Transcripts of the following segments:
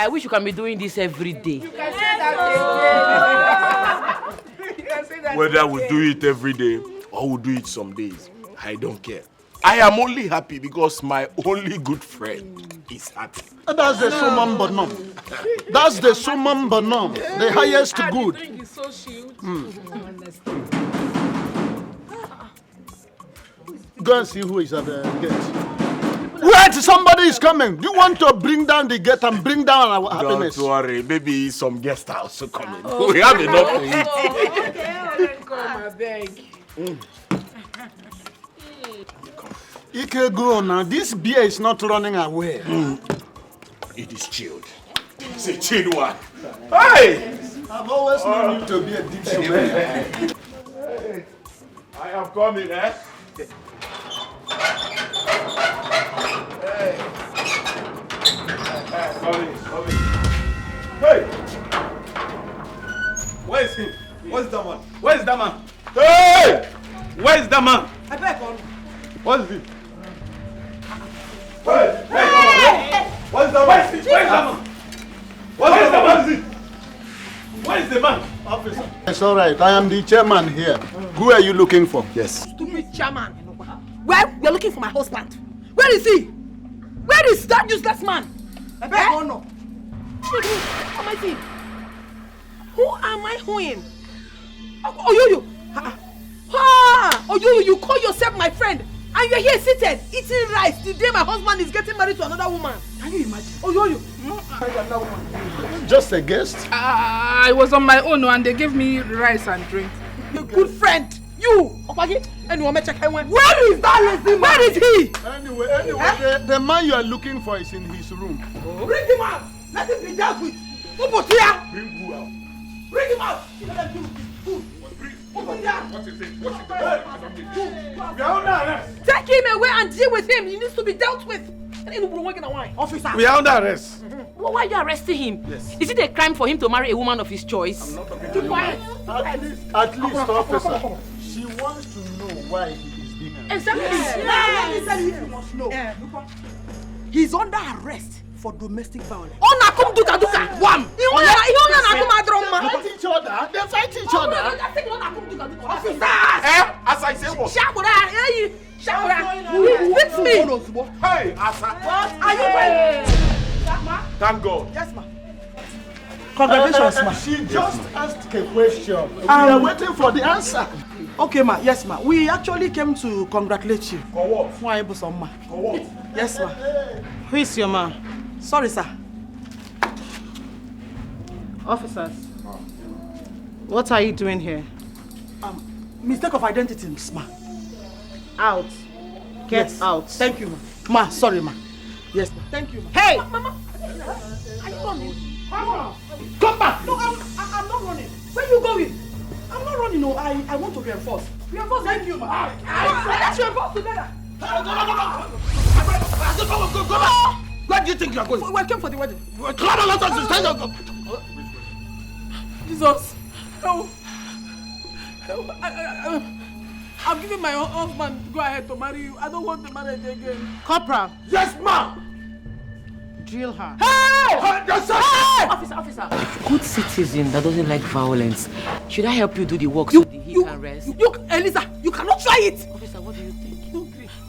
I wish you can be doing this every day. You can say that again. You can say that Whether we do it every day or we do it some days, I don't care. I am only happy because my only good friend is happy. That's the summum bonum. That's the summum bonum. The highest good. Is so shield. Go and see who is at the gate. Wait, somebody is coming. Do you want to bring down the gate and bring down our happiness? Don't worry, maybe some guests are also coming. We have enough to eat. Okay, come, I beg. Ike, go now. This beer is not running away. It is chilled. It's a chilled one. Hey! I've always known you to be a deep man. Hey, I am coming, eh? Hey. Coming. Hey! Where is he? Where's that man? Where is that man? Hey! Where is that man? I beg on. What is it? Hey! What's that man? Where is that man? Where is it? Where is the man? Officer. It's all right. I am the chairman here. Who are you looking for? Yes. Stupid chairman. Well, you're looking for my husband. Where is he? Where is that useless man? I beg on. Who am I seeing? Who am I hooing? Oh, you. Oh, you call yourself my friend. And you're here seated, eating rice the day my husband is getting married to another woman. Can you imagine? Oh, you. Just a guest? I was on my own and they gave me rice and drink. Your good friend. You. Where is that lazy man? Where is he? Anyway, the man you are looking for is in his room. Bring him out. Let him be dealt with. Who put here? Bring who out? Bring him out. Let them do food. What is it? We are under arrest. Take him away and deal with him. He needs to be dealt with. Officer. We are under arrest. Well, why are you arresting him? Yes. Is it a crime for him to marry a woman of his choice? I'm not talking to Keep you. quiet. At least, officer, she wants to know why he is being arrested. Exactly. Let me tell you if you must know. He's under arrest for domestic violence. Oh, nakum duka. Wham! They fight each other. As I say what? Fix me. Hey, Asa. What are you doing? Thank God. Yes, ma. Congratulations, ma. She just asked a question. We are waiting for the answer. Okay, ma. Yes, ma. We actually came to congratulate you. For what? For what? For what? Yes, ma. Who is your man? Sorry, sir. Officers. What are you doing here? Mistake of identity, ma. Out. Get out. Thank you, ma. Ma, sorry, ma. Yes, ma. Thank you, ma. Hey! Mama, are you running? Come back! No, I'm not running. Where are you going? I'm not running, no. I want to reinforce. Reinforce, thank you, ma. Let's reinforce together. Go back! Where do you think you are going? Welcome for the wedding. Jesus. Help. I'm giving my husband go ahead to marry you. I don't want the marriage again. Corporal. Yes, ma'am. Drill her. Hey! Hey! Officer. Good citizen that doesn't like violence. Should I help you do the work so he can rest? Elisa, you cannot try it. Officer, what do you think?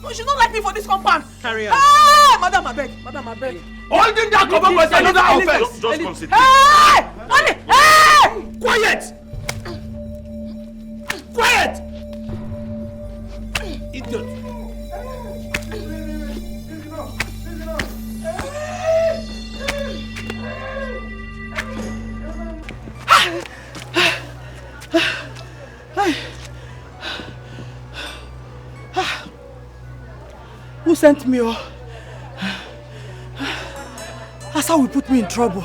No, she don't like me for this compound. Carry on. Hey! Madam, I beg. Holding that cover was another offense. Just consider. Hey! Honey! Hey! Quiet! Idiot. Who sent me? That's how will put me in trouble.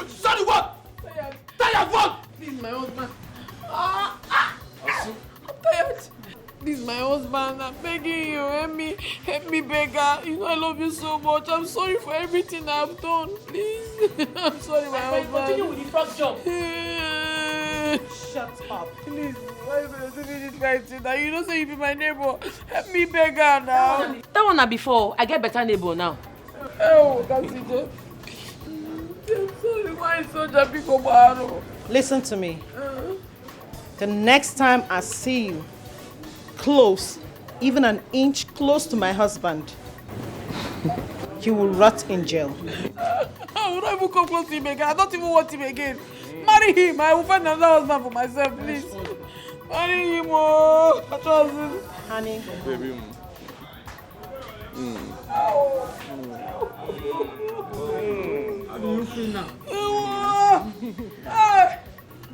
Sorry what? Tired what? This is my husband. I'm tired. This is my husband. I'm begging you. Help me, beggar. You know I love you so much. I'm sorry for everything I've done. Please. I'm sorry, my husband. Continue with the first job. Shut Shut up. Please, why you gonna do this fighting now? You don't say you be my neighbor. Help me beg her now. That one na before. I get better neighbor now. Oh, that's it. I'm sorry, why is so happy for Baro? Listen to me. The next time I see you close, even an inch close to my husband, you will rot in jail. I will not even come close to him again. I don't even want him again. Marry him. I will find another husband for myself, please. Marry him, oh. Honey. Baby. How do you feel now?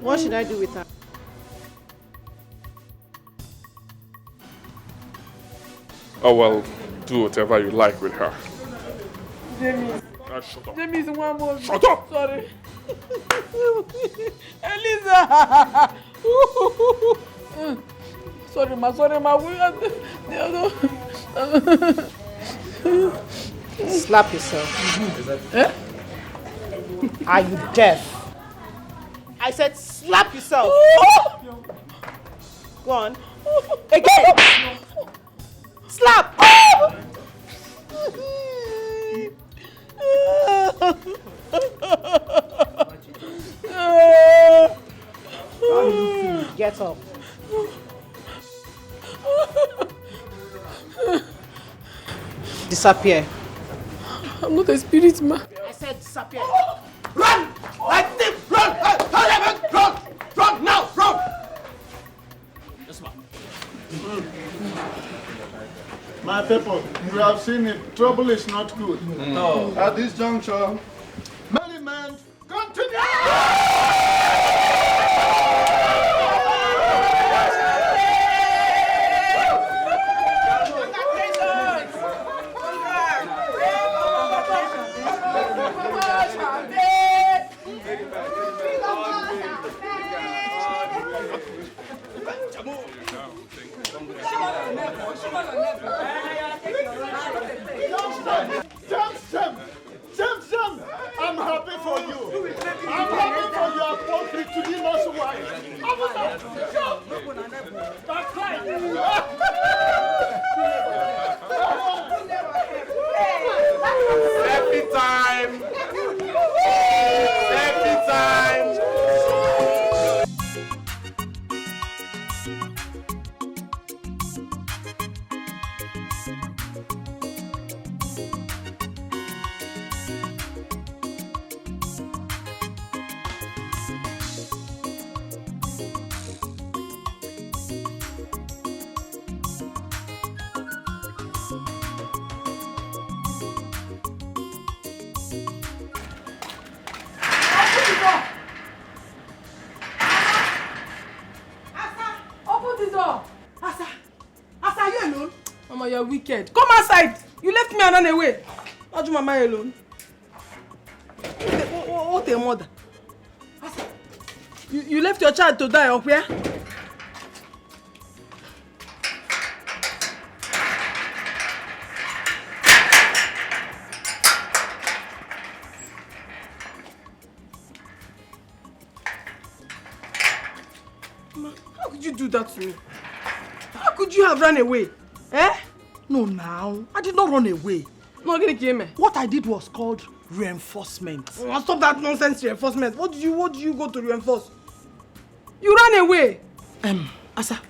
What should I do with her? Oh well, do whatever you like with her. Jamie. Shut up. Jamie is one more. Shut up! Sorry. Eliza! Sorry, ma. Slap yourself. Are you deaf? I said slap yourself. Go on. Again. Slap. Get up. Disappear. I'm not a spirit, ma. I said disappear. Run! I think run! Run now! Run! Yes, ma'am. My people, you have seen it. Trouble is not good. No. At this juncture, many men continue! Jam! I'm happy for you. I'm happy for your poultry to be not so wide. That's right. Happy time! Happy time! Mama, you're wicked. Come outside. You left me and ran away. Not you, Mama, alone. What a mother. You left your child to die up here? Mama, how could you do that to me? How could you have run away? Eh? No, now. I did not run away. No, get it, me. What I did was called reinforcement. Oh, stop that nonsense reinforcement. What do you go to reinforce? You ran away. Asa,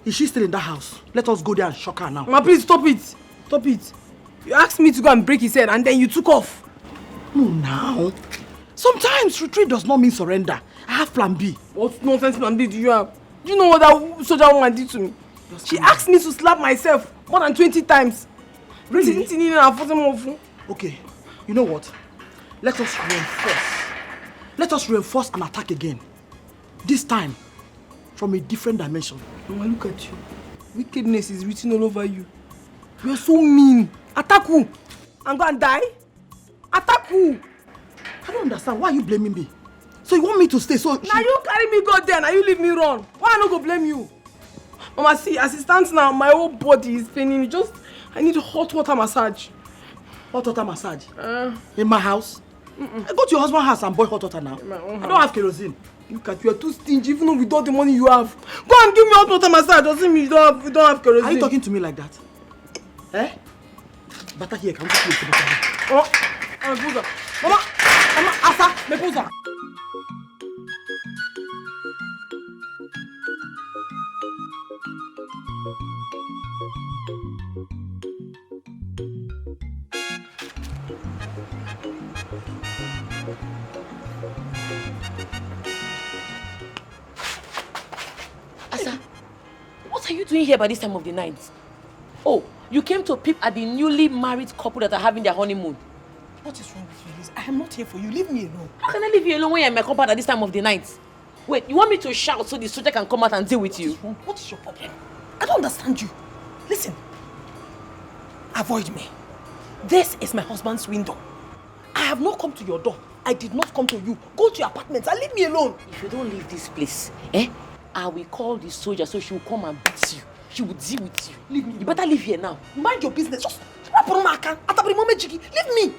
is she still in that house? Let us go there and shock her now. Mama, please stop it. Stop it. You asked me to go and break his head and then you took off. No, now. Sometimes retreat does not mean surrender. I have plan B. What nonsense plan B do you have? Do you know what that soldier woman did to me? She asked me to slap myself more than 20 times. Really? Okay. Okay, you know what? Let us reinforce. Let us reinforce and attack again. This time, from a different dimension. Mama, look at you. Wickedness is written all over you. You're so mean. Attack who? And go and die? Attack who? I don't understand. Why are you blaming me? So you want me to stay? So now you carry me go there. Now you leave me run. Why I not go blame you? Mama, see, as it stands now, my whole body is paining me. Just, I need hot water massage. Hot water massage? In my house? I go to your husband's house and boil hot water now. I don't have kerosene. Look at you, you're too stingy even with all the money you have. Go and give me hot water myself. Doesn't mean you don't have kerosene. Are you talking to me like that? Eh? Butter here, can we see the butter? Oh, Mama, Asa, Mepuza. Asa, what are you doing here by this time of the night? Oh, you came to peep at the newly married couple that are having their honeymoon. What is wrong with you, Liz? I am not here for you. Leave me alone. How can I leave you alone when you're in my compound at this time of the night? Wait, you want me to shout so the soldier can come out and deal with you? What is your problem? I don't understand you. Listen. Avoid me. This is my husband's window. I have not come to your door. I did not come to you. Go to your apartment and leave me alone. If you don't leave this place, I will call the soldier so she will come and beat you. She will deal with you. Leave me. You better leave here now. Mind your business. Just wrap on my account. Leave me.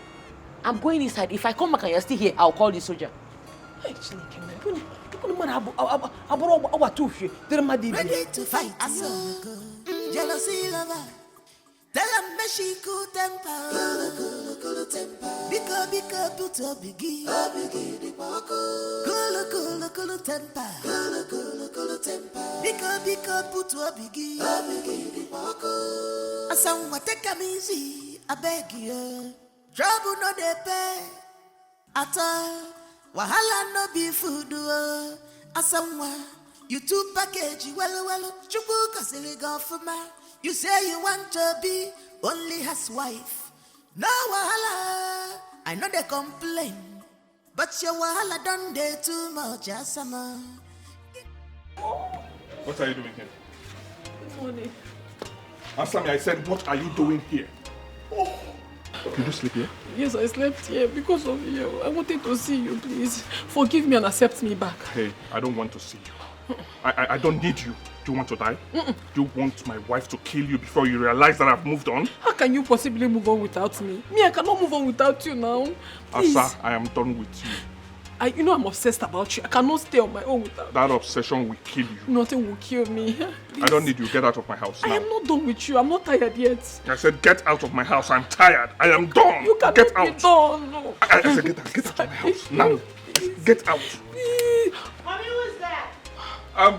I'm going inside. If I come back and you're still here, I'll call the soldier. Ready to fight, jealousy lover. Tell them me she cool temper. Cool temper. Bika put a biggie. Cool temper. Cool temper. Bika put a biggie. I someone take a easy. I beg you. Trouble no de pay. At all. Wahala no be food. I someone. You two package. Well. Chubu kasili go for my. You say you want to be only his wife. No wahala. I know they complain, but your wahala done there too much, Asama. What are you doing here? Good morning. Asami, I said, what are you doing here? Oh. Did you sleep here? Yes, I slept here because of you. I wanted to see you, please. Forgive me and accept me back. Hey, I don't want to see you. I don't need you. Do you want to die? Do you want my wife to kill you before you realize that I've moved on? How can you possibly move on without me? I cannot move on without you now. Please. Asa, I am done with you. You know I'm obsessed about you. I cannot stay on my own without you. That obsession will kill you. Nothing will kill me. Please. I don't need you. Get out of my house now. I am not done with you. I'm not tired yet. I said get out of my house. I'm tired. I am done. You cannot get out. Be done. No. I said get out of my house now. Get out. Please. Mommy, who is that?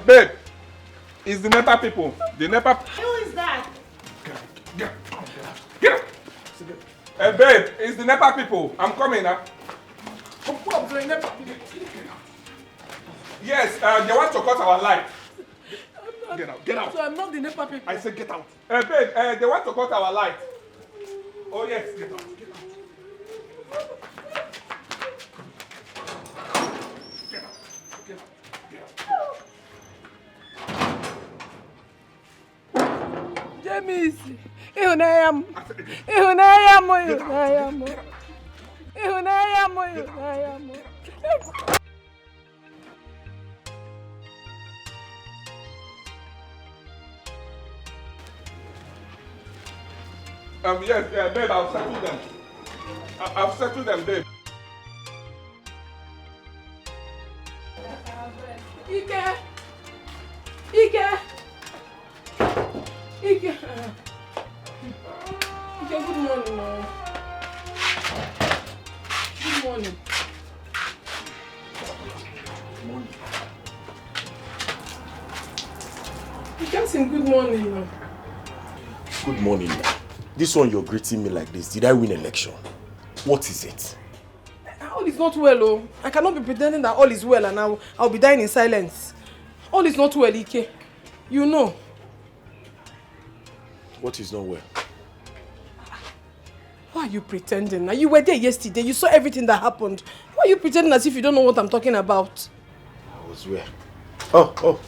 Babe, it's the NEPA people. The NEPA. Who is that? Get out. Babe, it's the NEPA people. I'm coming now. Yes, they want to cut our light. Get out. So I'm not the NEPA people. I said get out. Babe, they want to cut our light. Oh yes, get out. James, ihunayam. Yes, babe, I'll settle them. I've settled them, babe. Ike, good morning, Mom. Good morning. You can't sing good morning, Mom. Good morning. This one you're greeting me like this. Did I win election? What is it? All is not well, oh. I cannot be pretending that all is well and I'll be dying in silence. All is not well, Ike. You know. What is not well? Why are you pretending? Now, you were there yesterday. You saw everything that happened. Why are you pretending as if you don't know what I'm talking about? I was where? Oh.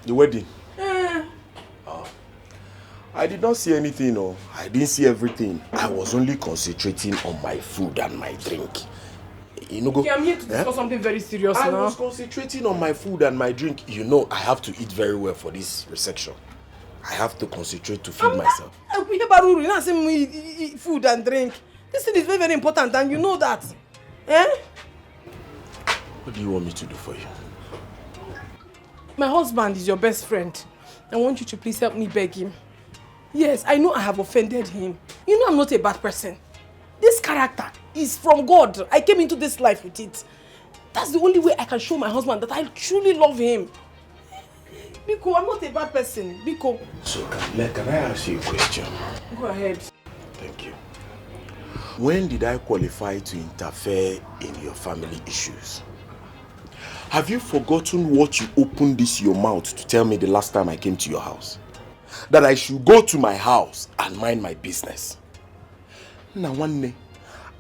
The wedding. I did not see anything, no. I didn't see everything. I was only concentrating on my food and my drink. You know, okay, I'm here to discuss something very serious now. I was concentrating on my food and my drink. You know, I have to eat very well for this resection. I have to concentrate to feed myself. We have a rule. You know, food and drink. This thing is very, very important and you know that. Eh? What do you want me to do for you? My husband is your best friend. I want you to please help me beg him. Yes, I know I have offended him. You know I'm not a bad person. This character is from God. I came into this life with it. That's the only way I can show my husband that I truly love him. Biko, I'm not a bad person. Biko. So, can I ask you a question? Go ahead. Thank you. When did I qualify to interfere in your family issues? Have you forgotten what you opened your mouth to tell me the last time I came to your house? That I should go to my house and mind my business. Now one day,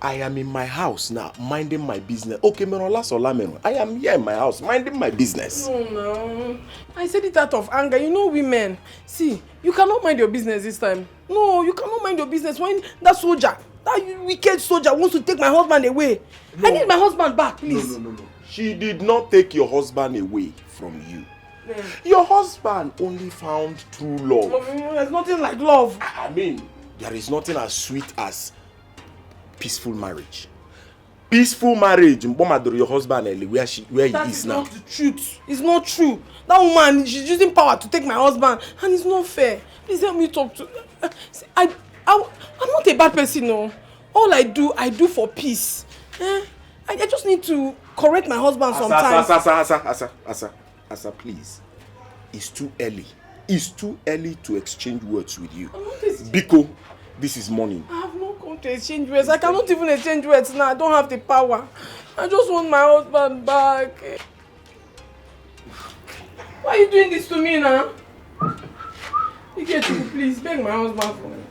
I am in my house now, minding my business. Okay, I am here in my house, minding my business. No. I said it out of anger. You know women. See, you cannot mind your business this time. No, you cannot mind your business when that soldier, that wicked soldier wants to take my husband away. No. I need my husband back, please. No. She did not take your husband away from you. Your husband only found true love. There's nothing like love. I mean, there is nothing as sweet as peaceful marriage. Peaceful marriage, your husband where he is now. That is not the truth. It's not true. That woman, she's using power to take my husband, and it's not fair. Please help me talk to. I'm not a bad person, no. All I do for peace. I just need to correct my husband sometimes. Asa, please. It's too early. It's too early to exchange words with you. Biko, this is morning. I have not come to exchange words. I cannot even exchange words now. I don't have the power. I just want my husband back. Why are you doing this to me now? Ikechuku, please beg my husband for me.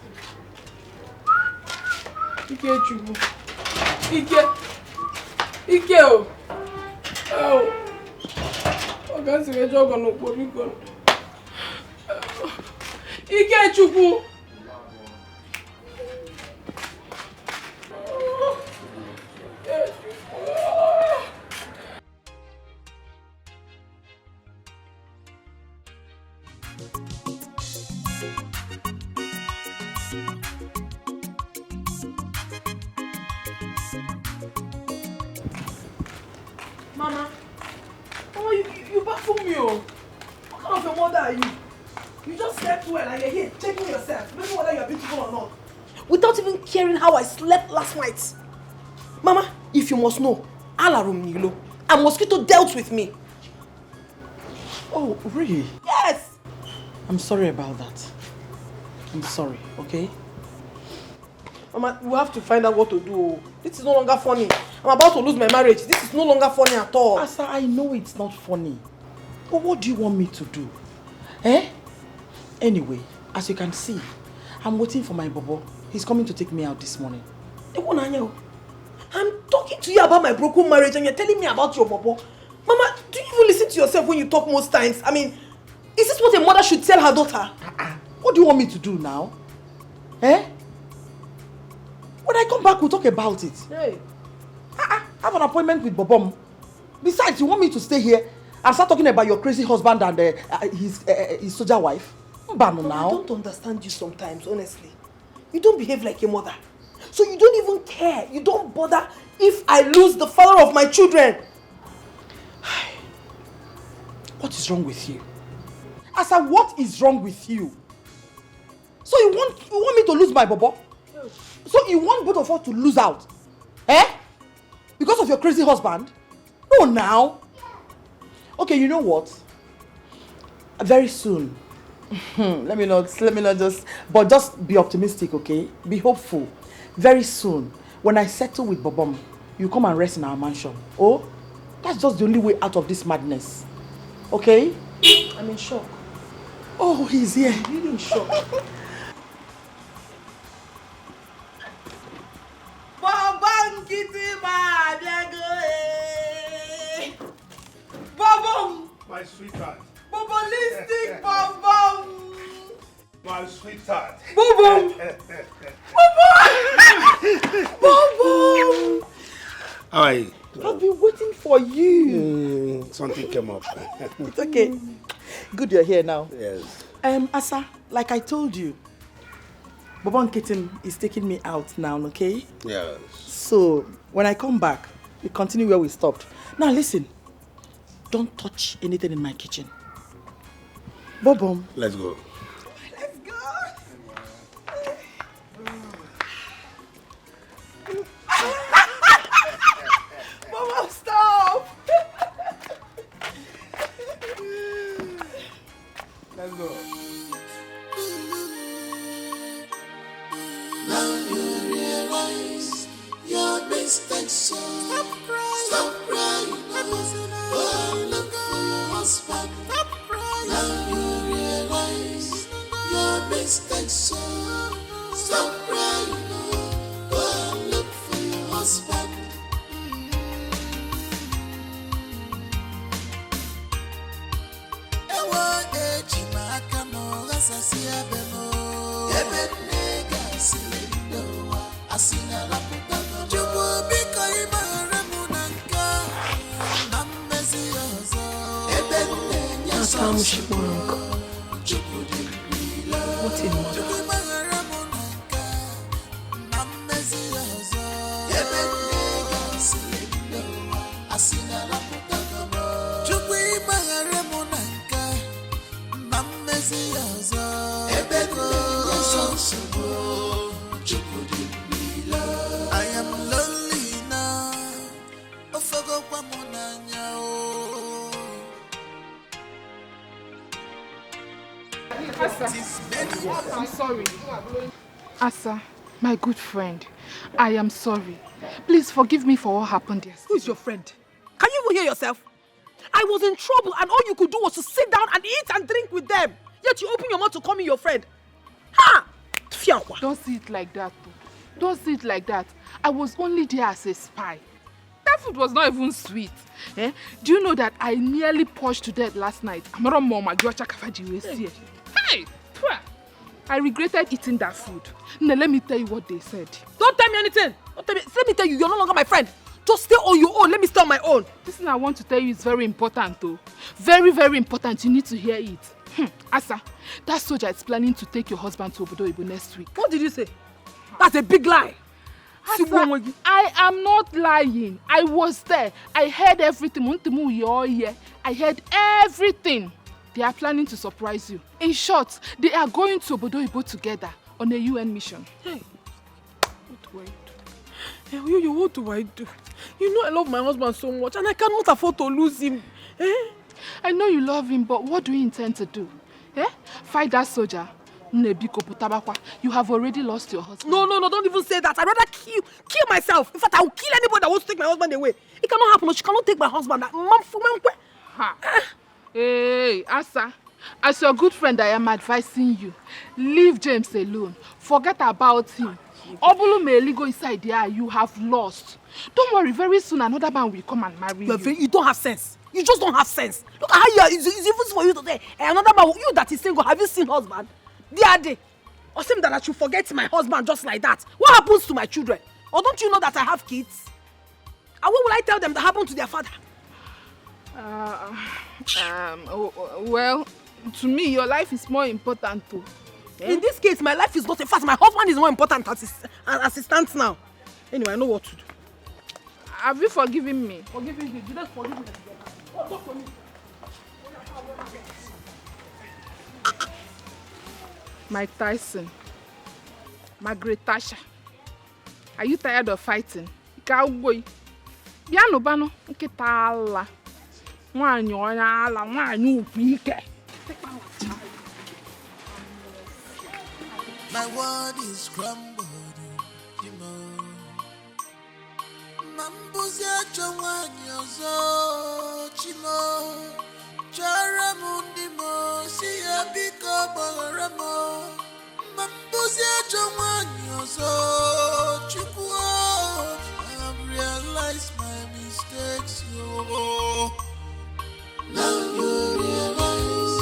Ikechuku. Ike. Oh. I can't see a jog on the Ikechuku. Mama, you baffle me. What kind of a mother are you? You just slept well and you're here checking yourself, knowing whether you're beautiful or not. Without even caring how I slept last night. Mama, if you must know, Alarum Nilo, a mosquito dealt with me. Oh, really? Yes! I'm sorry about that. I'm sorry, okay? Mama, we have to find out what to do. This is no longer funny. I'm about to lose my marriage. This is no longer funny at all. Asa, I know it's not funny. But what do you want me to do? Eh? Anyway, as you can see, I'm waiting for my bobo. He's coming to take me out this morning. I'm talking to you about my broken marriage and you're telling me about your bobo. Mama, do you even listen to yourself when you talk most times? I mean, is this what a mother should tell her daughter? What do you want me to do now? Eh? When I come back, we'll talk about it. Hey. I have an appointment with Bobom. Besides, you want me to stay here and start talking about your crazy husband and his soldier wife? Mama, now. I don't understand you sometimes, honestly. You don't behave like a mother. So you don't even care. You don't bother if I lose the father of my children. What is wrong with you? Asa, what is wrong with you? So you want me to lose my bobo? So you want both of us to lose out? Eh? Because of your crazy husband? No, now. Okay, you know what? Very soon. let me not just be optimistic, okay? Be hopeful. Very soon, when I settle with Bobom, you come and rest in our mansion. Oh, that's just the only way out of this madness. Okay? I'm in shock. Oh, he's here. I'm really in shock. Bobom! My sweetheart. Bobolistic Bobom! My sweetheart. Bobom! Bobom! How are you? I've been waiting for you. Something came up. It's okay. Good you're here now. Yes. Asa, like I told you, Bobon Kitten is taking me out now, okay? Yes. So, when I come back, we continue where we stopped. Now listen, don't touch anything in my kitchen. Bobom. Let's go. Let's go. Bobom, stop. Let's go. Now you realize your mistakes. Stop crying. Stop crying. Oh, look for your husband. Stop crying. Now you realize your mistakes. Stop crying. Oh, look for your husband. Ewa ejima kamo gasasia bemo. Ebenega silindoa asina la putaka. Chubu biko imaramunanka. Namezi yozo. Ebenega soso. Chubu dibila. What in what? Chubu imaramunanka. Namezi yozo. Ebenega silindoa asina la putaka. Chubu imaramunanka. Namezi yozo. Ebenega soso. Chubu dibila. I am lonely now. Ofogo kwa munanya o. I'm sorry. Asa, my good friend, I am sorry. Please forgive me for what happened yesterday. Who is your friend? Can you even hear yourself? I was in trouble and all you could do was to sit down and eat and drink with them. Yet you open your mouth to call me your friend. Ha! Fiakwa. Don't see it like that, though. Don't see it like that. I was only there as a spy. That food was not even sweet. Eh? Do you know that I nearly pushed to death last night? Hey! Pwah! I regretted eating that food. Now let me tell you what they said. Don't tell me anything. Don't tell me. Let me tell you, you're no longer my friend. Just stay on your own. Let me stay on my own. This thing I want to tell you is very important, though. Very, very important. You need to hear it. Asa, that soldier is planning to take your husband to Obodo Ibo next week. What did you say? That's a big lie. Asa, I am not lying. I was there. I heard everything. I heard everything. They are planning to surprise you. In short, they are going to Obodo Ibo together on a UN mission. Hey, what do I do? Hey, what do I do? You know I love my husband so much and I cannot afford to lose him. Eh? I know you love him, but what do you intend to do? Eh? Fight that soldier? You have already lost your husband. No, don't even say that. I'd rather kill myself. In fact, I will kill anybody that wants to take my husband away. It cannot happen. She cannot take my husband. Ha. Hey, Asa, as your good friend, I am advising you. Leave James alone. Forget about him. Obulu may go inside there. You have lost. Don't worry, very soon another man will come and marry you. You don't have sense. You just don't have sense. Look at how you are. It's even for you to say, another man, you that is single, have you seen husband? The other day. Or seem that I should forget my husband just like that. What happens to my children? Or don't you know that I have kids? And what will I tell them that happened to their father? Well, to me, your life is more important too. In this case, my life is not. In fact, my husband is more important as it stands now. Anyway, I know what to do. Have you forgiven me? Forgiving me. You just forgive me. Oh, talk for me. Mike Tyson, Margaret Thatcher, are you tired of fighting? Cowboy, Biano Bano, Ketala, one your ala, one you weak. My word is crumbled, Mambuzia Joanyozo, Chimo, Charamundimo, Sia Biko Boramo, Mambuzia Joanyozo, Chipo. I have realized my mistakes, yo. Now you realize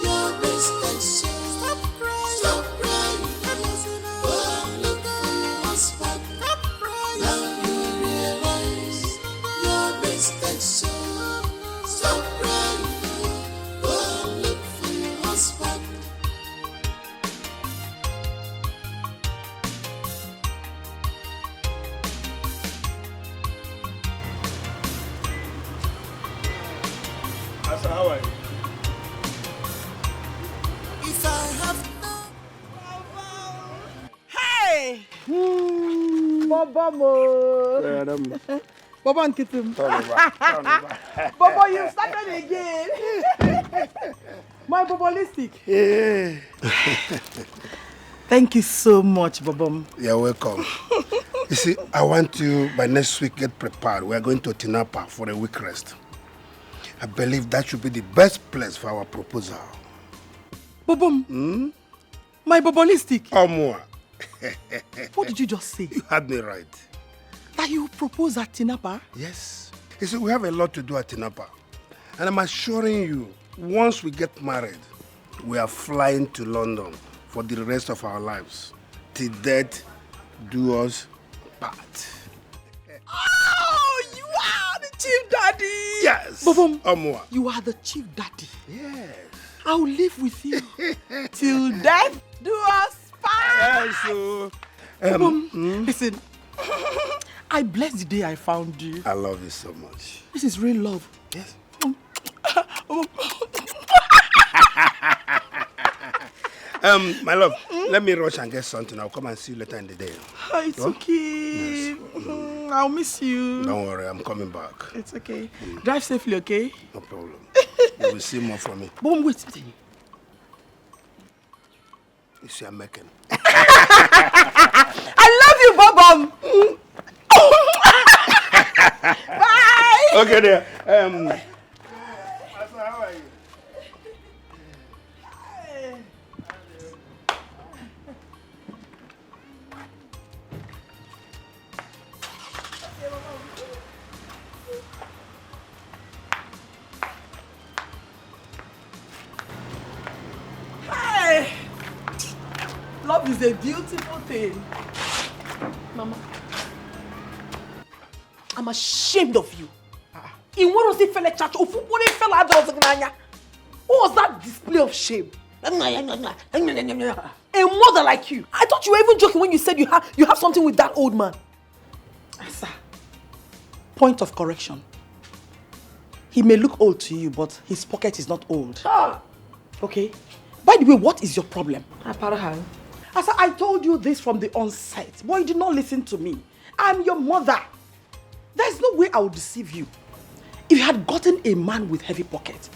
your mistakes. Stop crying. Stop crying. Oh, look at your husband. Stop crying. Now you realize your mistakes. Stop crying. Oh, look for your husband. Asa, how are you? If I have Hey! Baba mo. Baba Nkitim. Baba, you started again. My Bobalistic. Yeah. Thank you so much, Baba. You're welcome. You see, I want you by next week get prepared. We are going to Tinapa for a week rest. I believe that should be the best place for our proposal. Bobom. My Bobalistic. More. What did you just say? You had me right. That you propose at Tinapa? Yes. You see, we have a lot to do at Tinapa. And I'm assuring you, once we get married, we are flying to London for the rest of our lives. Till death do us part. Oh, you are the chief daddy. Yes. Bobom, Omwa. you are the chief daddy. Yes. I'll live with you till death do us part. Yes, so, Listen, I bless the day I found you. I love you so much. This is real love. Yes. My love, let me rush and get something. I'll come and see you later in the day. It's okay. Yes. I'll miss you. Don't worry, I'm coming back. It's okay. Drive safely, okay? No problem. You will see more from me. Bom, wait. You see, I'm making. I love you, Bobom. Bye. Okay, there. How are you? Hey. Love is a beautiful thing. Mama, I'm ashamed of you. In what was it fella church? What was that display of shame? A mother like you. I thought you were even joking when you said you have something with that old man. Asa, point of correction. He may look old to you, but his pocket is not old. Okay? By the way, what is your problem? Asa, I told you this from the onset, but you did not listen to me. I'm your mother. There's no way I would deceive you. If you had gotten a man with heavy pockets,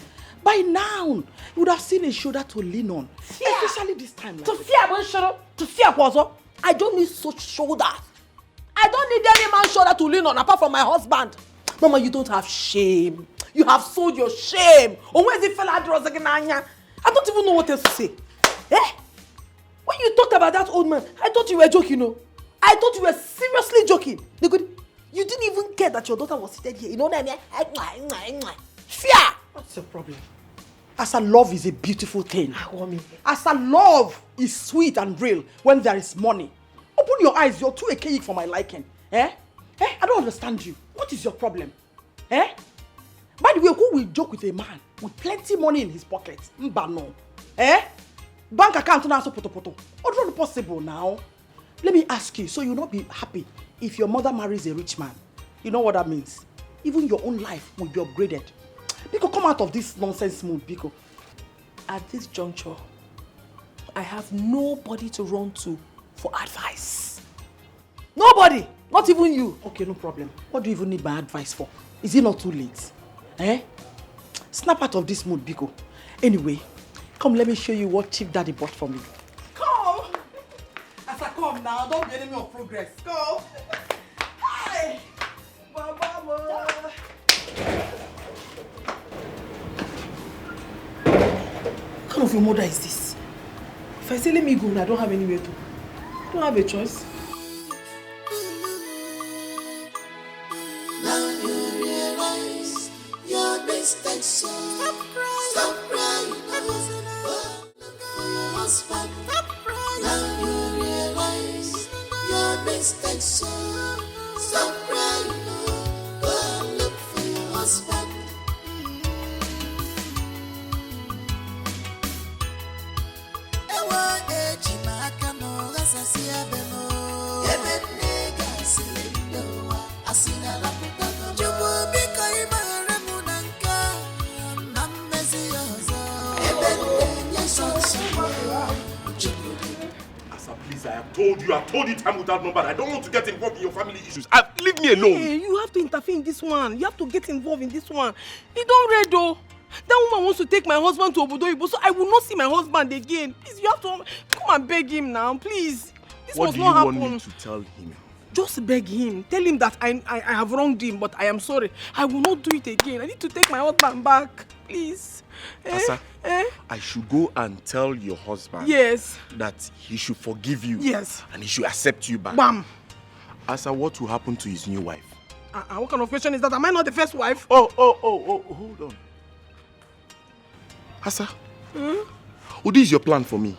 by now, you would have seen a shoulder to lean on. Especially this time. To fear, man, shut up. To fear, Kwazo. I don't need such shoulders. I don't need any man's shoulder to lean on apart from my husband. Mama, you don't have shame. You have sold your shame. Or where's the fella? I don't even know what else to say. Eh? When you talked about that old man, I thought you were joking, no? I thought you were seriously joking. You didn't even care that your daughter was seated here. You know what I mean? Fear! What's your problem? Asa, love is a beautiful thing. Asa, love is sweet and real when there is money. Open your eyes, you're too archaic for my liking. I don't understand you. What is your problem? By the way, who will joke with a man with plenty money in his pocket? Mbano. Bank account now so poto. What is possible now? Let me ask you, so you'll not be happy if your mother marries a rich man. You know what that means? Even your own life will be upgraded. Biko, come out of this nonsense mood, Biko. At this juncture, I have nobody to run to for advice. Nobody! Not even you. Okay, no problem. What do you even need my advice for? Is it not too late? Snap out of this mood, Biko. Anyway, come let me show you what Chief Daddy bought for me. Come! As I come now, don't be enemy of progress. Come! Hi! Baba! What kind of a mother is this? If I say let me go, I don't have anywhere to. I don't have a choice. Now you realize your mistakes, so stop crying. For your husband. Now you realize your mistakes, so stop crying. Go and look for your husband. told you time without number. I don't want to get involved in your family issues. Leave me alone. Hey, you have to interfere in this one. You have to get involved in this one. You don't read though. That woman wants to take my husband to Obodo Ibo, so I will not see my husband again. Please, you have to come and beg him now, please. This what must do not you happen. want me to tell him? Just beg him. Tell him that I have wronged him, but I am sorry. I will not do it again. I need to take my husband back, please. Asa, I should go and tell your husband that he should forgive you. Yes. And he should accept you back. Bam. Asa, what will happen to his new wife? What kind of question is that? Am I not the first wife? Oh, hold on. Asa, oh, this is your plan for me.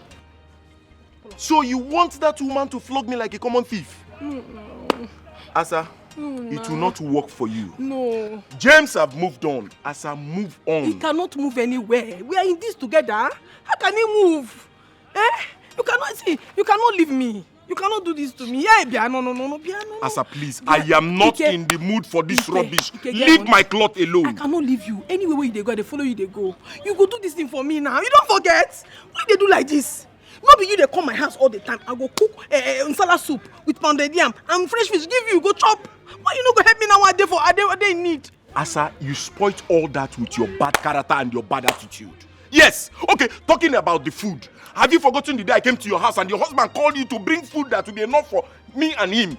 So you want that woman to flog me like a common thief? No. Asa, it will not work for you. No. James have moved on. Asa, move on. He cannot move anywhere. We are in this together. How can he move? You cannot see. You cannot leave me. You cannot do this to me. Yeah, Bia, no. Asa, please, Bia, I am not in the mood for this rubbish. Leave my cloth alone. I cannot leave you. Anywhere where you go, they follow you, they go. You go do this thing for me now. You don't forget. Why they do like this? Not be you they come my house all the time. I go cook nsala soup with pounded yam and fresh fish. Give you, go chop. Why you not go help me now? What they need? Asa, you spoilt all that with your bad character and your bad attitude. Yes. Okay, talking about the food. Have you forgotten the day I came to your house and your husband called you to bring food that will be enough for me and him?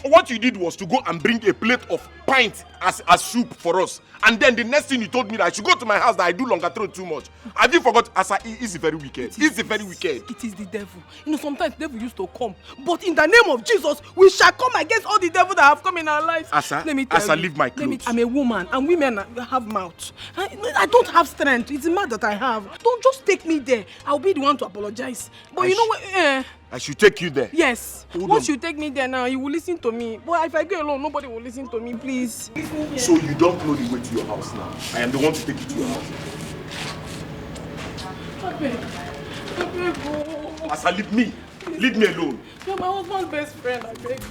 What you did was to go and bring a plate of pint as soup for us. And then the next thing you told me that I should go to my house that I do longer throw too much. Have you forgot? Asa, it's very wicked. It's very wicked. It is the devil. You know, sometimes the devil used to come. But in the name of Jesus, we shall come against all the devil that have come in our lives. Asa, let me tell you, leave my clothes. I'm a woman and women have mouth. I don't have strength. It's a mouth that I have. Don't just take me there. I'll be the one to apologize. But you know what? I should take you there. Yes. Once you take me there now, you will listen to me. But if I go alone, nobody will listen to me, please. So you don't know the way to your house now. I am the one to take you to your house. I beg, go. Asa, leave me. Leave me alone. You're my husband's best friend, I beg.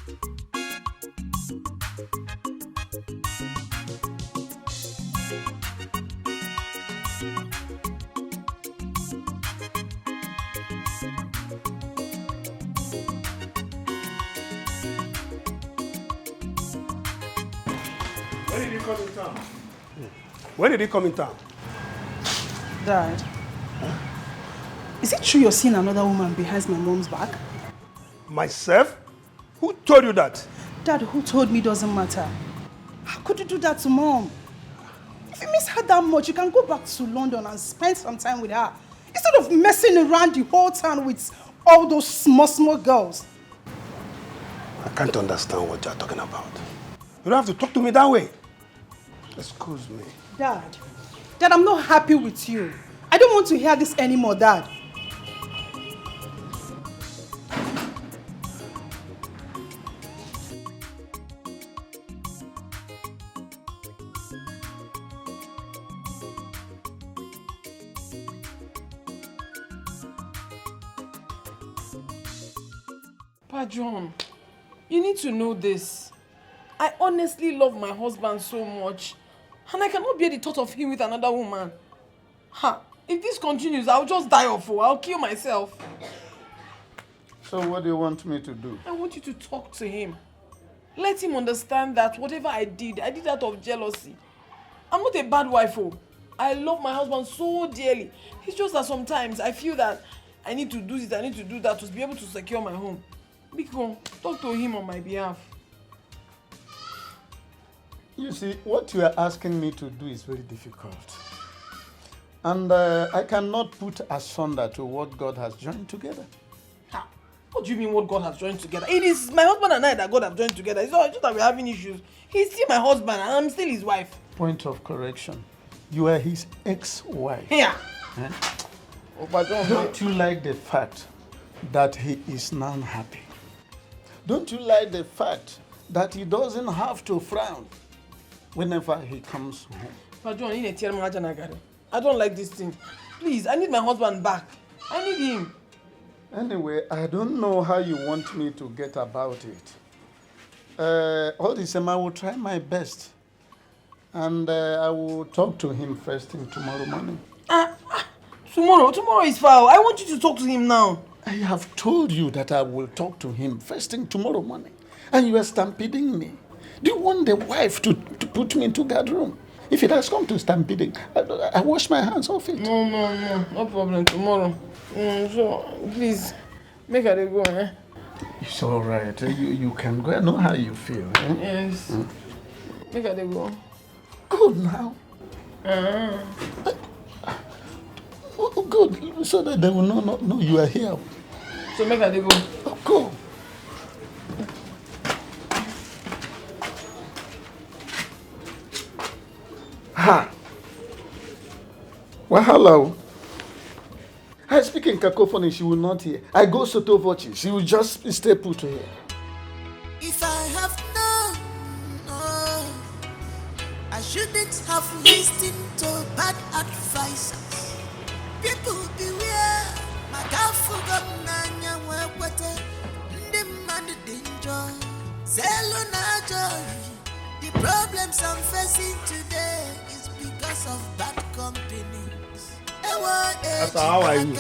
When did he come in town? When did he come in town? Dad, is it true you're seeing another woman behind my mom's back? Myself? Who told you that? Dad, who told me doesn't matter. How could you do that to Mom? If you miss her that much, you can go back to London and spend some time with her. Instead of messing around the whole town with all those small girls. I can't understand what you're talking about. You don't have to talk to me that way. Excuse me. Dad, I'm not happy with you. I don't want to hear this anymore, Dad. Pa John, you need to know this. I honestly love my husband so much. And I cannot bear the thought of him with another woman. If this continues, I'll just die of it. I'll kill myself. So what do you want me to do? I want you to talk to him. Let him understand that whatever I did out of jealousy. I'm not a bad wife. I love my husband so dearly. It's just that sometimes I feel that I need to do this, I need to do that to be able to secure my home. Biko, talk to him on my behalf. You see, what you are asking me to do is very difficult. And I cannot put asunder to what God has joined together. What do you mean what God has joined together? It is my husband and I that God have joined together. It's not just that we're having issues. He's still my husband and I'm still his wife. Point of correction. You are his ex-wife. Yeah. Don't you like the fact that he is now happy? Don't you like the fact that he doesn't have to frown whenever he comes home? I don't like this thing. Please, I need my husband back. I need him. Anyway, I don't know how you want me to get about it. All the same, I will try my best. And I will talk to him first thing tomorrow morning. Tomorrow is foul. I want you to talk to him now. I have told you that I will talk to him first thing tomorrow morning. And you are stampeding me. Do you want the wife to put me into guard room? If it has come to stampeding, I wash my hands off it. No problem. Tomorrow. So, please, make her go, eh? It's all right. You can go. I know how you feel. Eh? Yes. Make her go. Good now. Oh, good. So that they will not know you are here. So make her go. Oh, go. Ha! Well, hello. I speak in cacophony, she will not hear. I go soto voce, she will just stay put here. If I have known, I shouldn't have listened to bad advice. People beware, my God forgot Nanya Wapate, the man danger. Zelona joy. The problems I'm facing today is because of bad company. How are you?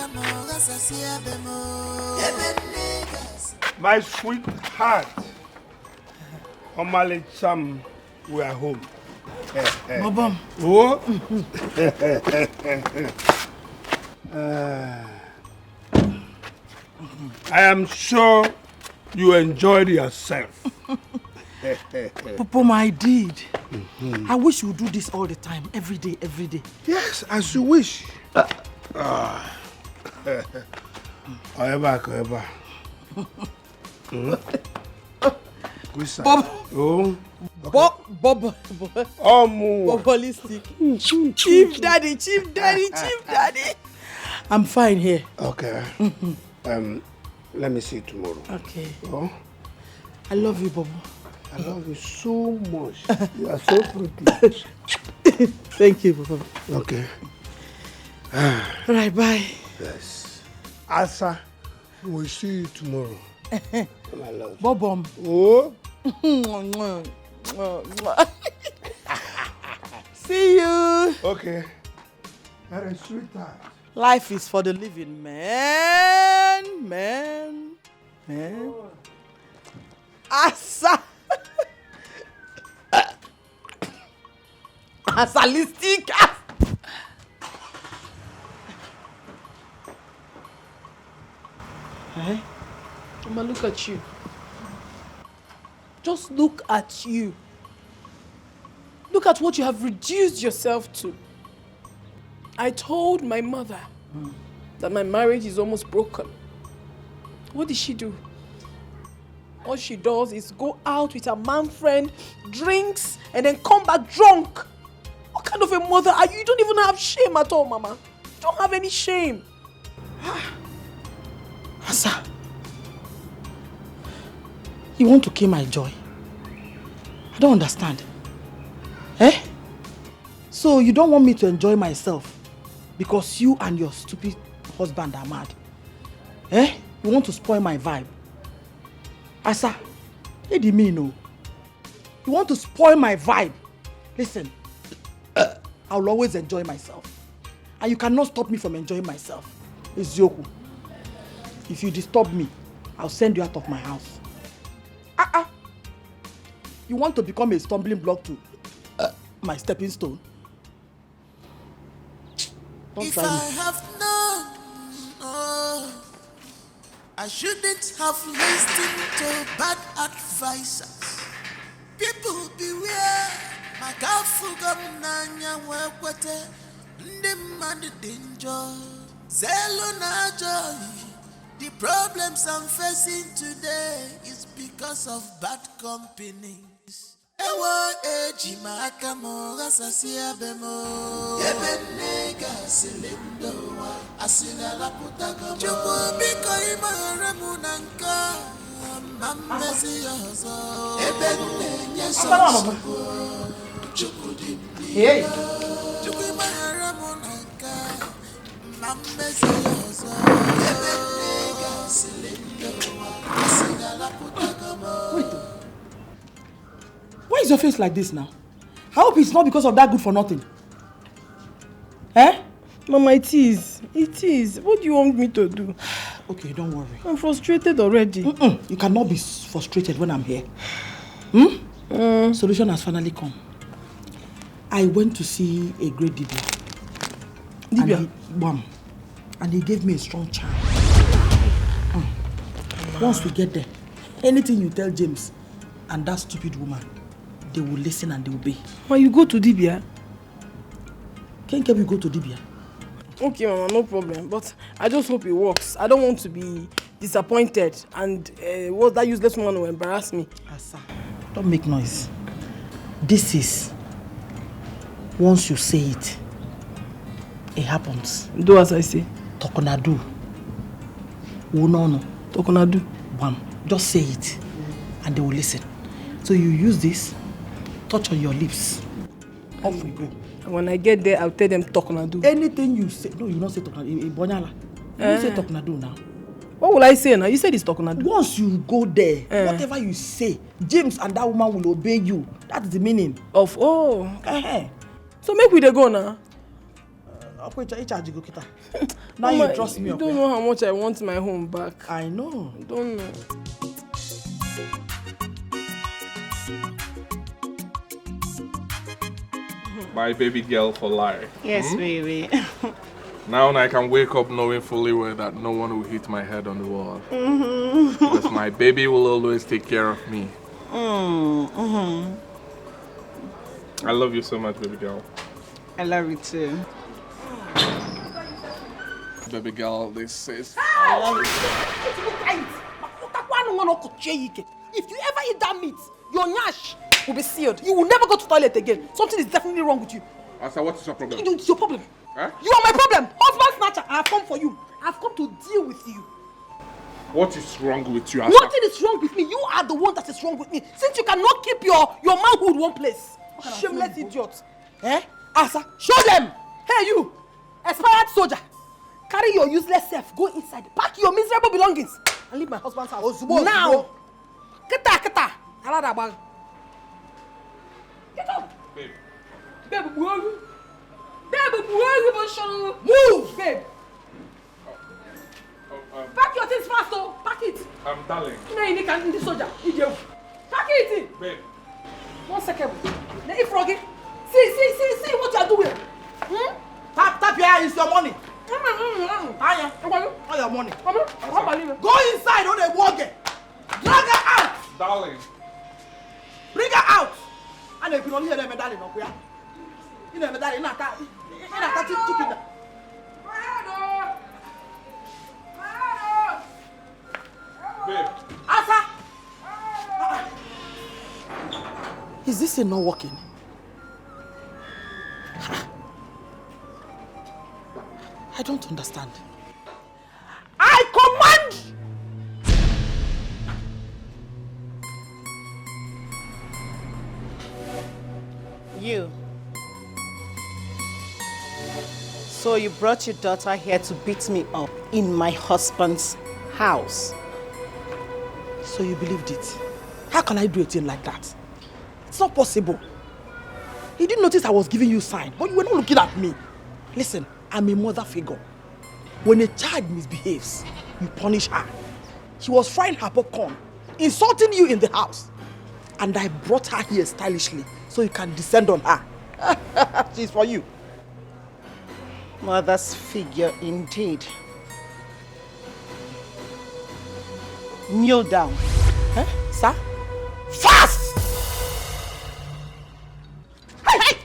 My sweetheart, Omale Cham, we are home. Bobom. Oh? I am sure you enjoyed yourself. Papa, I did. I wish you would do this all the time, every day. Yes, as you wish. However. Bob. Oh. Bob. Holistic. Chief daddy. I'm fine here. Okay. Let me see you tomorrow. Okay. Oh? I love you, Bob. I love you so much. You are so pretty. Thank you, Bob. Okay. All right, bye. Yes. Asa, we'll see you tomorrow. My love. Bobom. Oh? See you. Okay. That is sweetheart. Life is for the living, man. Asa. Asalistic. Hey, Mama, look at you. Just look at you. Look at what you have reduced yourself to. I told my mother that my marriage is almost broken. What did she do? All she does is go out with her man friend, drinks, and then come back drunk. What kind of a mother are you? You don't even have shame at all, Mama. You don't have any shame. Asa, you want to kill my joy? I don't understand. So you don't want me to enjoy myself because you and your stupid husband are mad? You want to spoil my vibe? Asa, what do you mean, no? You want to spoil my vibe? Listen, I'll always enjoy myself. And you cannot stop me from enjoying myself. It's Yoku. If you disturb me, I'll send you out of my house. You want to become a stumbling block to my stepping stone? Don't if try me. I have known, I shouldn't have listened to bad advisors. People beware, my God forgot Nanya Wapate, the man danger. Zelona joy. The problems I'm facing today is because of bad companies. Ewa eji makamo gasasia bemo. Ebenega silindo wa asina la putago. Chubu biko imara munanka. Mamesi yozo. Ebenenya so. Chubu dimbi. Hey. Chubu imara munanka. Mamesi yozo. Ebenega silindo wa asina la putago. Wait. Why is your face like this now? I hope it's not because of that good for nothing. Mama, it is. What do you want me to do? Okay, don't worry. I'm frustrated already. You cannot be frustrated when I'm here. Solution has finally come. I went to see a great Dibia. And he gave me a strong charm. Once we get there, anything you tell James and that stupid woman, they will listen and they will obey. Why you go to Dibia? Can't we go to Dibia? Okay, Mama, no problem. But I just hope it works. I don't want to be disappointed and what that useless woman will embarrass me. Asa, don't make noise. This is, once you say it, it happens. Do as I say. Tokonadu. Wonono. Tokonadu. Bam. Just say it and they will listen. So you use this, touch on your lips. Off we go. And when I get there, I'll tell them Tokonadu. Anything you say, no, you don't say Tokonadu. Bonyala. You don't say Tokonadu now. What will I say now? You said it's Tokonadu. Once you go there, whatever you say, James and that woman will obey you. That's the meaning. Of, So make we dey go now. Now you trust me. You don't know how much I want my home back. I know. I don't know. My baby girl for life. Yes, baby. Now I can wake up knowing fully well that no one will hit my head on the wall. Because my baby will always take care of me. I love you so much, baby girl. I love you too. Baby girl, this is... I love you. If you ever eat that meat, your nyash will be sealed. You will never go to the toilet again. Something is definitely wrong with you. Asa, what is your problem? It's your problem. Huh? You are my problem. Husband snatcher. I have come for you. I have come to deal with you. What is wrong with you, Asa? Nothing is wrong with me. You are the one that is wrong with me. Since you cannot keep your manhood one place. Shameless idiot. Asa, show them. Hey, you. Expired soldier. Carry your useless self. Go inside. Pack your miserable belongings. And leave my husband's house. Now. Keta. Get up. Babe. Babe, move. Babe. Pack your things fast, oh. Pack it. Darling. No, you can't. This soldier. Pack it. Babe. 1 second. Hey, Froggy. See what you are doing. Tap here is your money. All your money. Go inside on the walker. Drag her out. Darling. Bring her out. And if you don't hear them, darling, no, you never darling, not that. Babe. Asa. Is this thing not working? I don't understand. I command! You. So you brought your daughter here to beat me up in my husband's house. So you believed it? How can I do a thing like that? It's not possible. You didn't notice I was giving you sign, but you were not looking at me. Listen, I'm a mother figure. When a child misbehaves, you punish her. She was frying her popcorn, insulting you in the house. And I brought her here stylishly so you can descend on her. She's for you. Mother's figure indeed. Kneel down. Sir? Fast! Hey!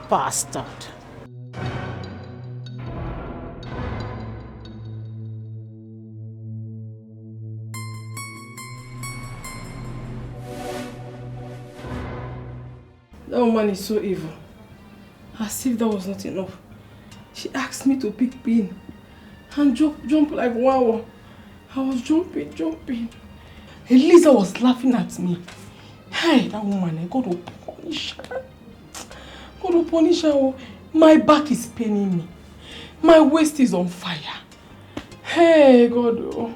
Bastard. That woman is so evil. As if that was not enough. She asked me to pick pin and jump like wow. I was jumping. Eliza was laughing at me. Hey, that woman, God will punish her. God will punish her. My back is paining me. My waist is on fire. Hey, God. Oh.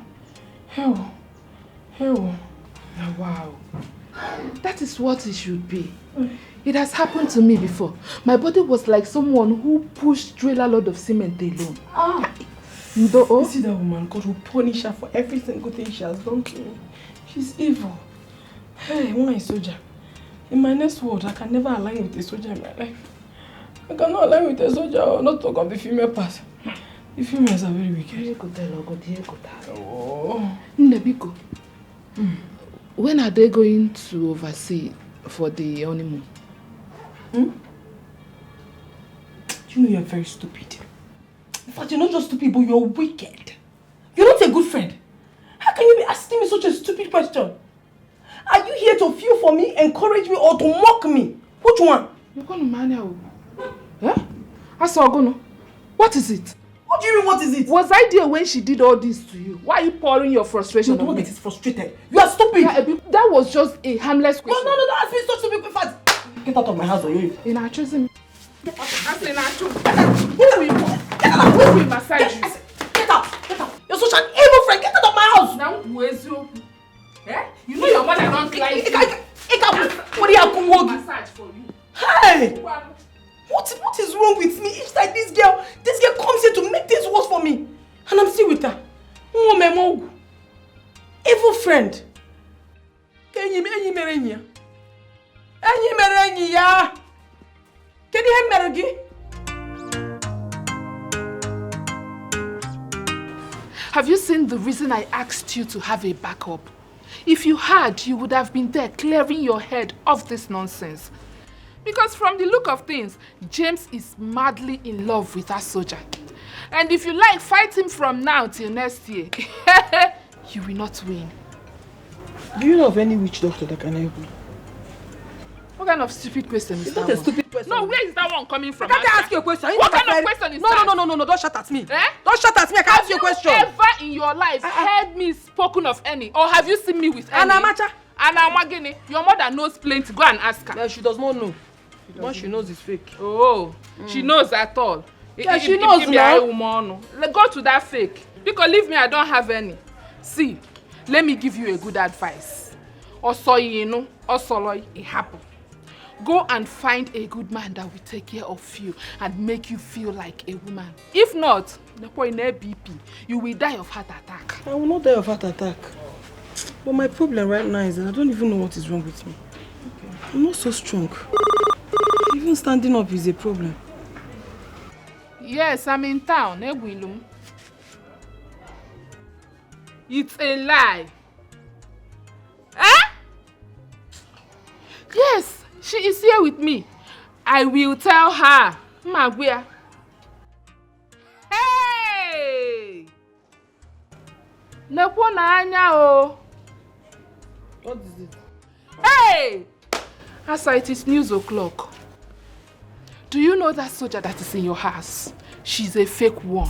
Hell. Wow. That is what it should be. It has happened to me before. My body was like someone who pushed trailer load of cement alone. You see that woman, God will punish her for every single thing she has done to me. She's evil. Hey, one is soldier. In my next world, I can never align with a soldier in my life. I cannot align with a soldier or not talk of the female part. The females are very wicked. Oh. Nebiko. When are they going to oversee for the honeymoon? You know you're very stupid. In fact, you're not just stupid, but you're wicked. You're not a good friend. How can you be asking me such a stupid question? Are you here to feel for me, encourage me, or to mock me? Which one? You're going to marry her. Eh? Asagono, what is it? What do you mean, what is it? Was I there when she did all this to you? Why are you pouring your frustration on me? It is frustrated. You are stupid. Yeah, that was just a harmless question. No, don't ask me such stupid questions. Get out of my house, or you. In our choosing. Get out. Who will massage you? Get out. You're such an evil friend. Get out of my house. Now, where's you? Eh? You know your mother don't like you. What are you massage for you? Hey! What is wrong with me? Each time this girl comes here to make things worse for me. And I'm still with her. Evil friend. Have you seen the reason I asked you to have a backup? If you had, you would have been there clearing your head of this nonsense. Because from the look of things, James is madly in love with that soldier. And if you like, fight him from now till next year. You will not win. Do you know of any witch doctor that can help me? What kind of stupid question is that one? It's not a stupid question. No, where is that one coming from? Can't I ask you a question? What kind of question is that? No, don't shout at me. Eh? Don't shout at me, I can't ask you a question. Have you ever in your life heard me spoken of any? Or have you seen me with any? Anamacha. Anamagini, your mother knows plenty. Go and ask her. No, she does not know. Once she knows it's fake. Oh, she knows at all. Yeah, she knows now. Go to that fake. Because leave me, I don't have any. See, let me give you a good advice. Osoyinu, osoloy, it happen. Go and find a good man that will take care of you and make you feel like a woman. If not, you will die of heart attack. I will not die of heart attack. But my problem right now is that I don't even know what is wrong with me. Okay. I'm not so strong. Even standing up is a problem. Yes, I'm in town. It's a lie. Eh? Yes, she is here with me. I will tell her. Magwea. Hey! What is it? Hey! Asa, it is news o'clock. Do you know that soldier that is in your house? She's a fake one.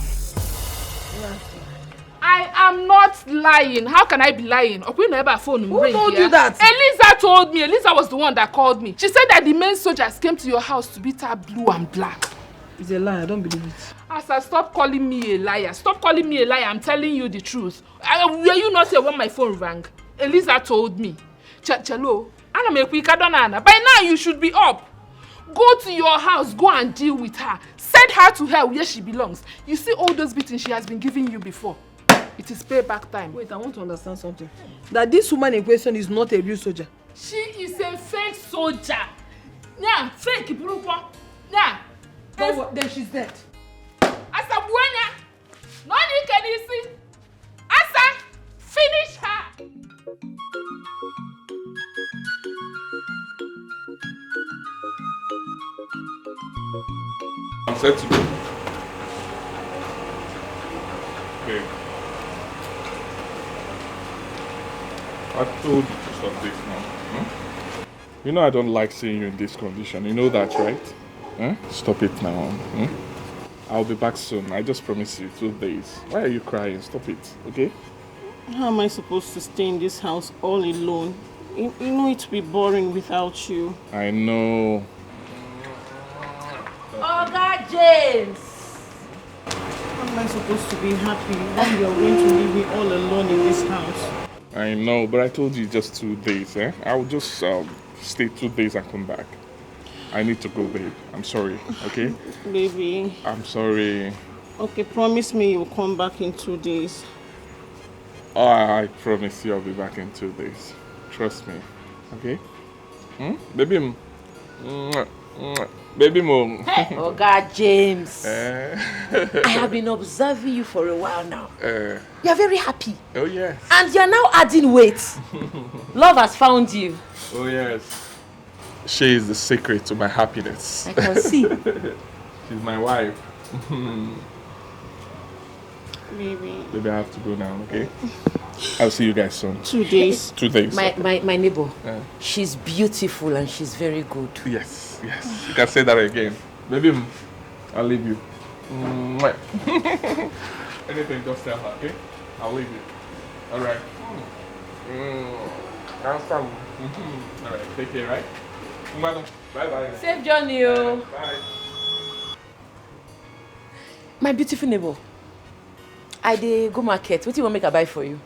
I am not lying. How can I be lying? Who told you that? Eliza told me. Eliza was the one that called me. She said that the main soldiers came to your house to beat her blue and black. It's a lie. I don't believe it. Asa, stop calling me a liar. Stop calling me a liar. I'm telling you the truth. Were you not here when my phone rang? Eliza told me. Chalo, by now you should be up. Go to your house. Go and deal with her. Send her to hell where she belongs. You see all those beatings she has been giving you before. It is payback time. Wait, I want to understand something. That this woman in question is not a real soldier. She is a fake soldier. Yeah, fake. Yeah. Then she's dead. Asa buena. No need can you see? Asa, finish her. I'm set to go. Okay. I told you to stop this now. You know I don't like seeing you in this condition. You know that, right? Stop it now. I'll be back soon. I just promise you 2 days. Why are you crying? Stop it, okay? How am I supposed to stay in this house all alone? You know it will be boring without you. I know. Oga James! How am I supposed to be happy when you're going to leave me all alone in this house? I know, but I told you just 2 days, eh? I'll just stay 2 days and come back. I need to go, babe. I'm sorry, okay? Baby. I'm sorry. Okay, promise me you'll come back in 2 days. Oh, I promise you I'll be back in 2 days. Trust me, okay? Baby, baby mo. Hey, oh God, James. I have been observing you for a while now. You are very happy. Oh, yes. And you are now adding weight. Love has found you. Oh, yes. She is the secret to my happiness. I can see. She's my wife. Baby, I have to go now, okay? I'll see you guys soon. 2 days. 2 days. My neighbor, she's beautiful and she's very good. Yes. You can say that again. Maybe I'll leave you. Anything, just tell her, okay? I'll leave you. All right. All right, take care, right? Bye-bye. Safe journey, yo. Bye. My beautiful neighbor, I dey go market. What do you want make I buy for you?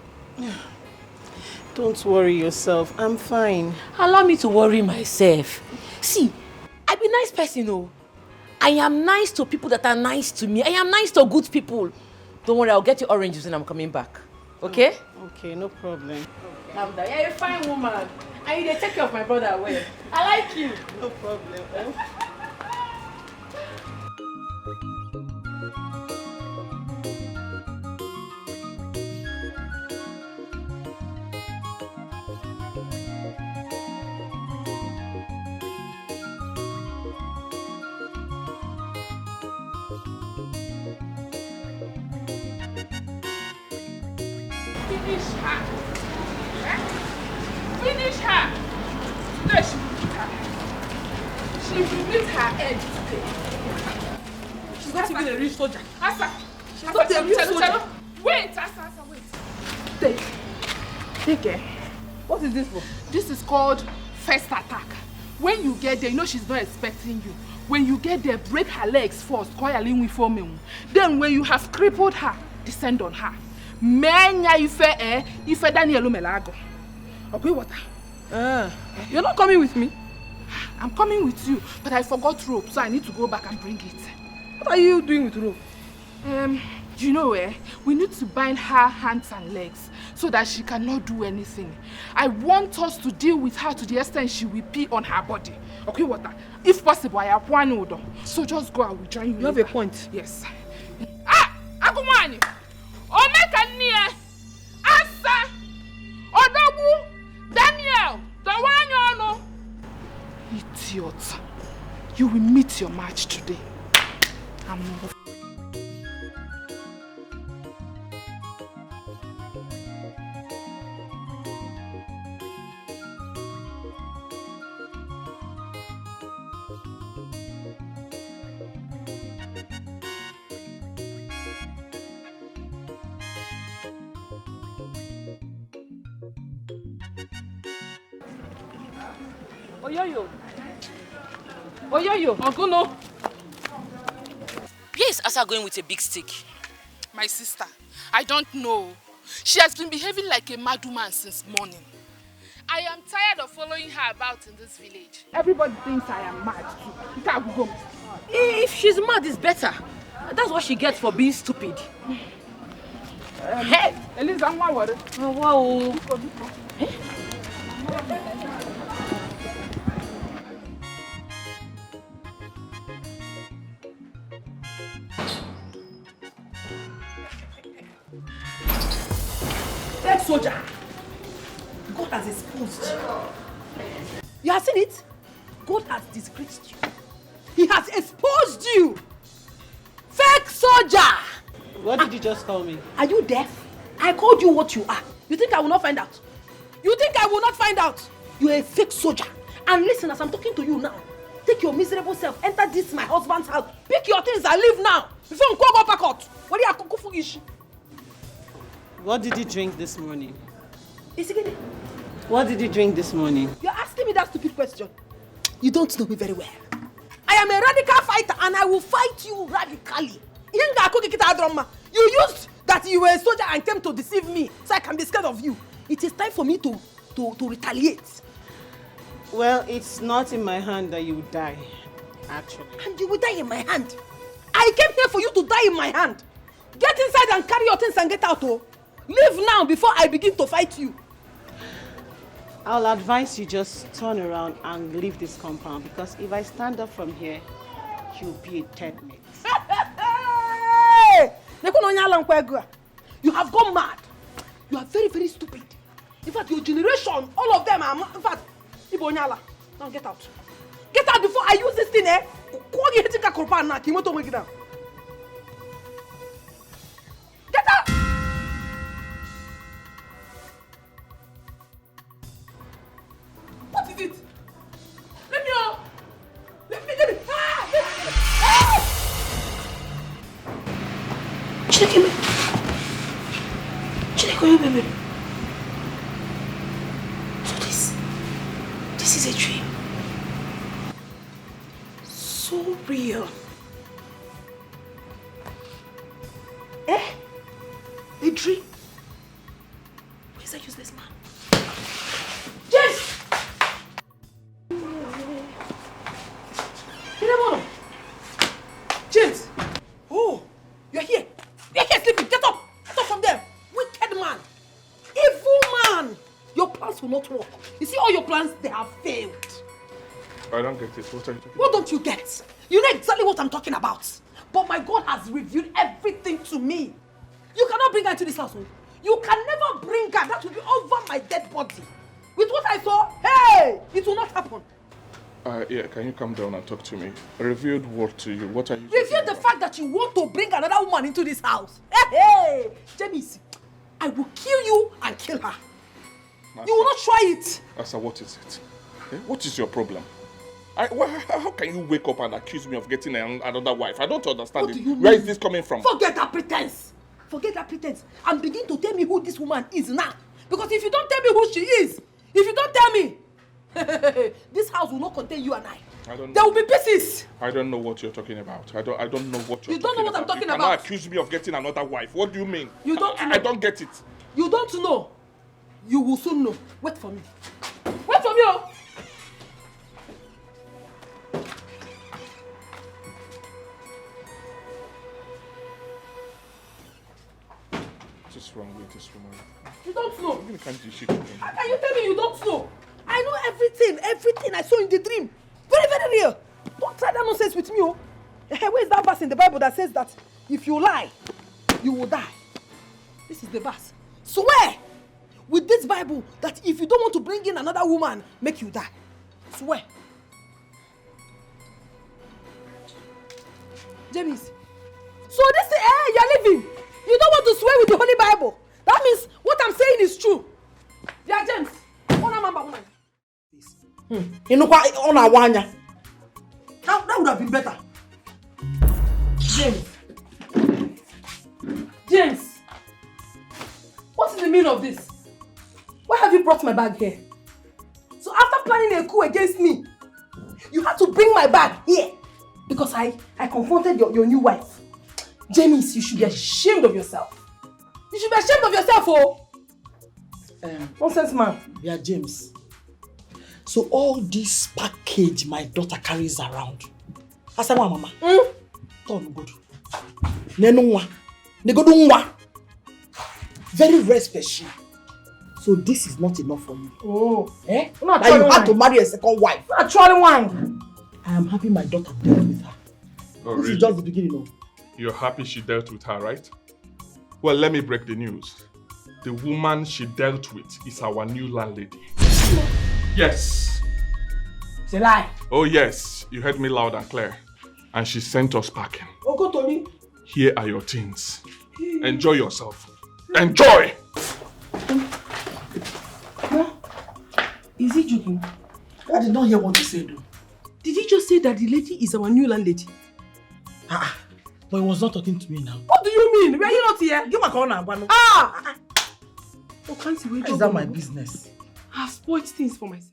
Don't worry yourself. I'm fine. Allow me to worry myself. See, I be nice person, oh. I am nice to people that are nice to me. I am nice to good people. Don't worry, I'll get you oranges when I'm coming back. Okay? Okay, no problem. Calm down. You're a fine woman. And you dey take care of my brother well. I like you. No problem. Finish her. Finish her. Today she will beat her head. She will beat her head today. She's not even a real soldier. Asa. She's not a real soldier. Wait, Asa, wait. Take care. What is this for? This is called first attack. When you get there, you know she's not expecting you. When you get there, break her legs first. Then when you have crippled her, descend on her. Menya ife Daniel Melago. Okay, water. You're not coming with me? I'm coming with you, but I forgot rope, so I need to go back and bring it. What are you doing with rope? You know we need to bind her hands and legs so that she cannot do anything. I want us to deal with her to the extent she will pee on her body. Okay, water. If possible, I have one order. So just go, I will join you. You have a point. Yes. Agumani! Omekania! Asa! Odogu! Daniel! Tawanyono! Idiot. You will meet your match today. I'm off. Oyoyo. Oguno. Where is Asa going with a big stick? My sister, I don't know. She has been behaving like a mad woman since morning. I am tired of following her about in this village. Everybody thinks I am mad too. If she's mad, it's better. That's what she gets for being stupid. Hey, Eliza, what? Oh, wow. Soldier, God has exposed you. You have seen it? God has disgraced you. He has exposed you. Fake soldier. What did you just call me? Are you deaf? I called you what you are. You think I will not find out? You think I will not find out? You're a fake soldier. And listen, as I'm talking to you now, take your miserable self, enter this my husband's house, pick your things and leave now. Before you go back out. What are you cooking for ish? What did you drink this morning? Isigede. What did you drink this morning? You're asking me that stupid question. You don't know me very well. I am a radical fighter and I will fight you radically. You used that you were a soldier and came to deceive me so I can be scared of you. It is time for me to retaliate. Well, it's not in my hand that you will die, actually. And you will die in my hand. I came here for you to die in my hand. Get inside and carry your things and get out, oh. Leave now before I begin to fight you. I'll advise you just turn around and leave this compound, because if I stand up from here, you'll be a dead mate. You have gone mad. You are very, very stupid. In fact, your generation, all of them are mad. In fact, Ibonyala, now get out. Get out before I use this thing, eh? Get out! What is it? Let me out! Let me. Ah! Chineke, baby. So this is a dream. So real. Eh? A dream? Where's that useless man? James! James! Oh, you're here. You're here sleeping. Get up! Get up from there. Wicked man. Evil man. Your plans will not work. You see all your plans, they have failed. I don't get it. What are you talking about? What don't you get? You know exactly what I'm talking about. But my God has revealed everything to me. You cannot bring her into this house. You can never bring her. That will be over my dead body. With what I saw, hey, it will not happen. Yeah, can you come down and talk to me? I revealed what to you? What are you Reveal the fact that you want to bring another woman into this house. Hey, James, I will kill you and kill her. Asa, you will not try it. Asa, what is it? Eh? What is your problem? How can you wake up and accuse me of getting another wife? I don't understand what it. Do you Where mean? is this coming from? Forget that pretense. Forget that pretense. And begin to tell me who this woman is now. Because if you don't tell me who she is, if you don't tell me, this house will not contain you and I. There will be pieces. I don't know what you're talking about. I don't know what you're talking about. You don't know what I'm talking about. You cannot accuse me of getting another wife. What do you mean? You don't know. I don't get it. You don't know. You will soon know. Wait for me. Wait for me, oh. What is wrong with this woman? You don't know. How can you tell me you don't know? I know everything I saw in the dream. Very, very real. Don't try that nonsense with me, oh. Where is that verse in the Bible that says that if you lie, you will die? This is the verse. Swear with this Bible that if you don't want to bring in another woman, make you die. Swear. James. So this is, you're leaving. You don't want to swear with the Holy Bible. That means what I'm saying is true. Yeah, James. That would have been better. James. What is the meaning of this? Why have you brought my bag here? So after planning a coup against me, you had to bring my bag here because I confronted your new wife. James, you should be ashamed of yourself. You should be ashamed of yourself, oh! Nonsense, man. Yeah, James. So all this package my daughter carries around. Asawa mama. Turn good. Nenunwa. Negodunwa. Very rare special. So this is not enough for me. Oh. Eh? Now you had to marry a second wife. Actually, one. I am happy my daughter dealt with her. Oh, this really? is just the beginning of. You're happy she dealt with her, right? Well, let me break the news. The woman she dealt with is our new landlady. Yes. It's a lie. Oh yes, you heard me loud and clear. And she sent us packing. Oko Tony. Here are your things. Enjoy yourself. Enjoy! Is he joking? I did not hear what you said though. Did he just say that the lady is our new landlady? But he was not talking to me now. What do you mean? Were you not here? Give my corner. Oh, can't you wait? Is that my business? I've spoiled things for myself.